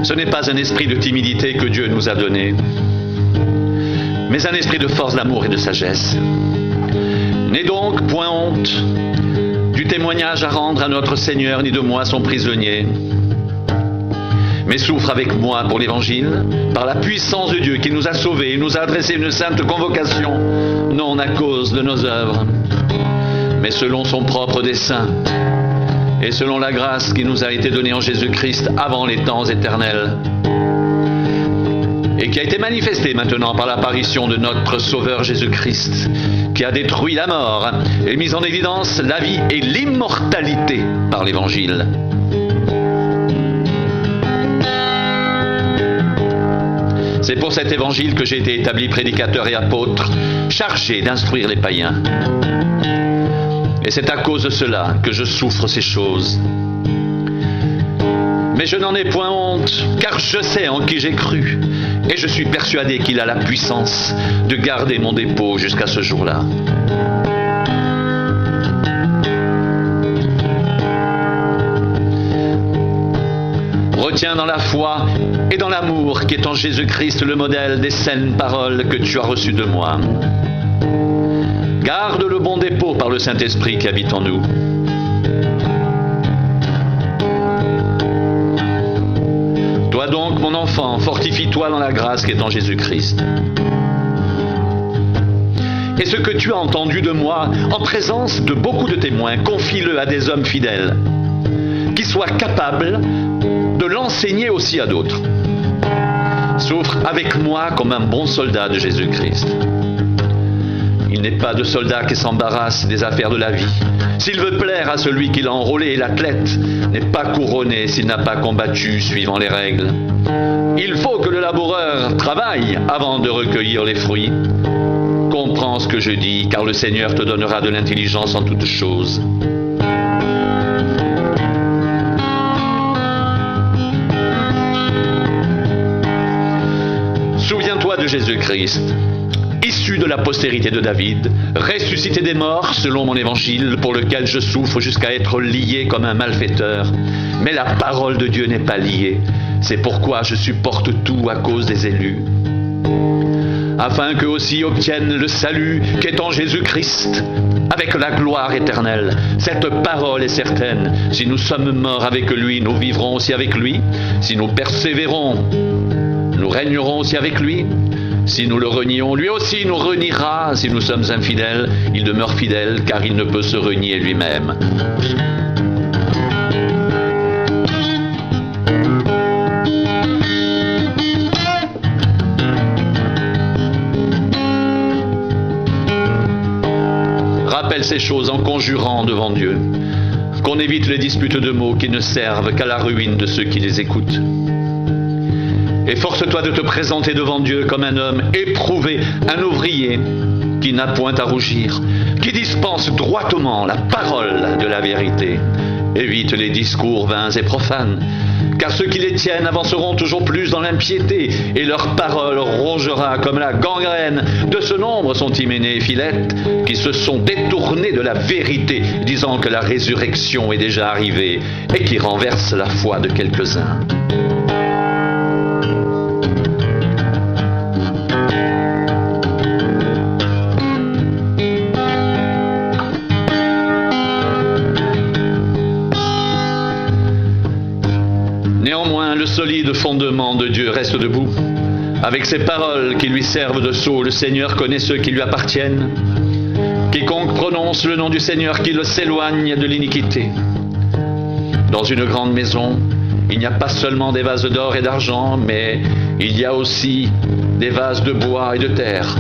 Ce n'est pas un esprit de timidité que Dieu nous a donné, mais un esprit de force, d'amour et de sagesse. N'aie donc point honte du témoignage à rendre à notre Seigneur, ni de moi son prisonnier, mais souffre avec moi pour l'Évangile, par la puissance de Dieu qui nous a sauvés et nous a adressé une sainte convocation, non à cause de nos œuvres, mais selon son propre dessein, et selon la grâce qui nous a été donnée en Jésus-Christ avant les temps éternels, et qui a été manifestée maintenant par l'apparition de notre Sauveur Jésus-Christ, qui a détruit la mort et mis en évidence la vie et l'immortalité par l'Évangile. C'est pour cet Évangile que j'ai été établi prédicateur et apôtre, chargé d'instruire les païens. Et c'est à cause de cela que je souffre ces choses. Mais je n'en ai point honte, car je sais en qui j'ai cru, et je suis persuadé qu'il a la puissance de garder mon dépôt jusqu'à ce jour-là. Retiens dans la foi et dans l'amour qui est en Jésus-Christ le modèle des saines paroles que tu as reçues de moi. Garde le bon dépôt par le Saint-Esprit qui habite en nous. Toi donc, mon enfant, fortifie-toi dans la grâce qui est en Jésus-Christ. Et ce que tu as entendu de moi, en présence de beaucoup de témoins, confie-le à des hommes fidèles, qui soient capables de l'enseigner aussi à d'autres. Souffre avec moi comme un bon soldat de Jésus-Christ. Il n'est pas de soldat qui s'embarrasse des affaires de la vie. S'il veut plaire à celui qui l'a enrôlé, l'athlète n'est pas couronné s'il n'a pas combattu suivant les règles. Il faut que le laboureur travaille avant de recueillir les fruits. Comprends ce que je dis, car le Seigneur te donnera de l'intelligence en toutes choses. Souviens-toi de Jésus-Christ, issu de la postérité de David, ressuscité des morts selon mon évangile, pour lequel je souffre jusqu'à être lié comme un malfaiteur. Mais la parole de Dieu n'est pas liée. C'est pourquoi je supporte tout à cause des élus, afin qu'eux aussi obtiennent le salut qui est en Jésus-Christ, avec la gloire éternelle. Cette parole est certaine. Si nous sommes morts avec lui, nous vivrons aussi avec lui. Si nous persévérons, nous régnerons aussi avec lui. Si nous le renions, lui aussi nous reniera. Si nous sommes infidèles, il demeure fidèle, car il ne peut se renier lui-même. Rappelle ces choses en conjurant devant Dieu, qu'on évite les disputes de mots qui ne servent qu'à la ruine de ceux qui les écoutent. Efforce-toi de te présenter devant Dieu comme un homme éprouvé, un ouvrier qui n'a point à rougir, qui dispense droitement la parole de la vérité. Évite les discours vains et profanes, car ceux qui les tiennent avanceront toujours plus dans l'impiété, et leur parole rongera comme la gangrène. De ce nombre sont Hyménée et Philette, qui se sont détournés de la vérité, disant que la résurrection est déjà arrivée, et qui renversent la foi de quelques-uns. Néanmoins, le solide fondement de Dieu reste debout. Avec ses paroles qui lui servent de sceau, le Seigneur connaît ceux qui lui appartiennent. Quiconque prononce le nom du Seigneur, qu'il s'éloigne de l'iniquité. Dans une grande maison, il n'y a pas seulement des vases d'or et d'argent, mais il y a aussi des vases de bois et de terre.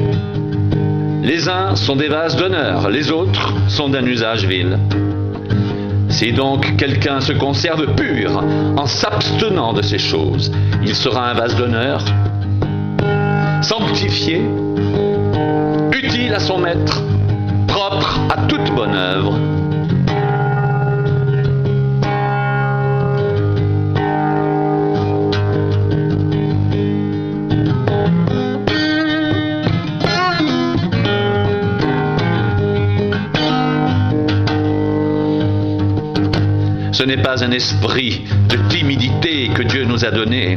Les uns sont des vases d'honneur, les autres sont d'un usage vil. Si donc quelqu'un se conserve pur en s'abstenant de ces choses, il sera un vase d'honneur, sanctifié, utile à son maître, propre à toute bonne œuvre. Ce n'est pas un esprit de timidité que Dieu nous nous a donné,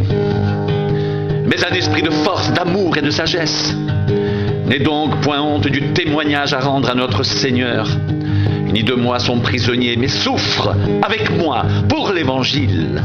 mais un esprit de force, d'amour et de sagesse. N'aie donc point honte du témoignage à rendre à notre Seigneur, ni de moi son prisonnier, mais souffre avec moi pour l'Évangile,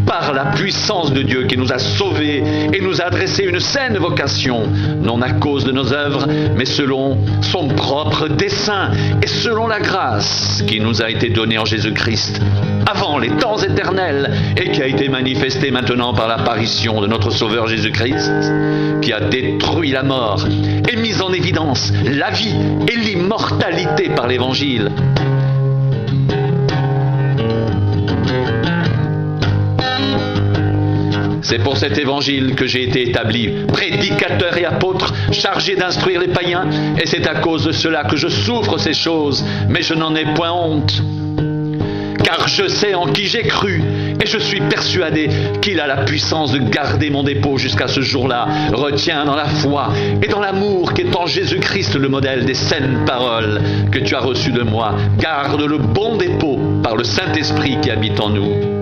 par la puissance de Dieu qui nous a sauvés et nous a adressé une saine vocation, non à cause de nos œuvres, mais selon son propre dessein et selon la grâce qui nous a été donnée en Jésus-Christ, avant les temps éternels, et qui a été manifestée maintenant par l'apparition de notre Sauveur Jésus-Christ, qui a détruit la mort et mis en évidence la vie et l'immortalité par l'Évangile. C'est pour cet évangile que j'ai été établi, prédicateur et apôtre, chargé d'instruire les païens, et c'est à cause de cela que je souffre ces choses, mais je n'en ai point honte. Car je sais en qui j'ai cru, et je suis persuadé qu'il a la puissance de garder mon dépôt jusqu'à ce jour-là. Retiens dans la foi et dans l'amour qu'est en Jésus-Christ le modèle des saines paroles que tu as reçues de moi. Garde le bon dépôt par le Saint-Esprit qui habite en nous.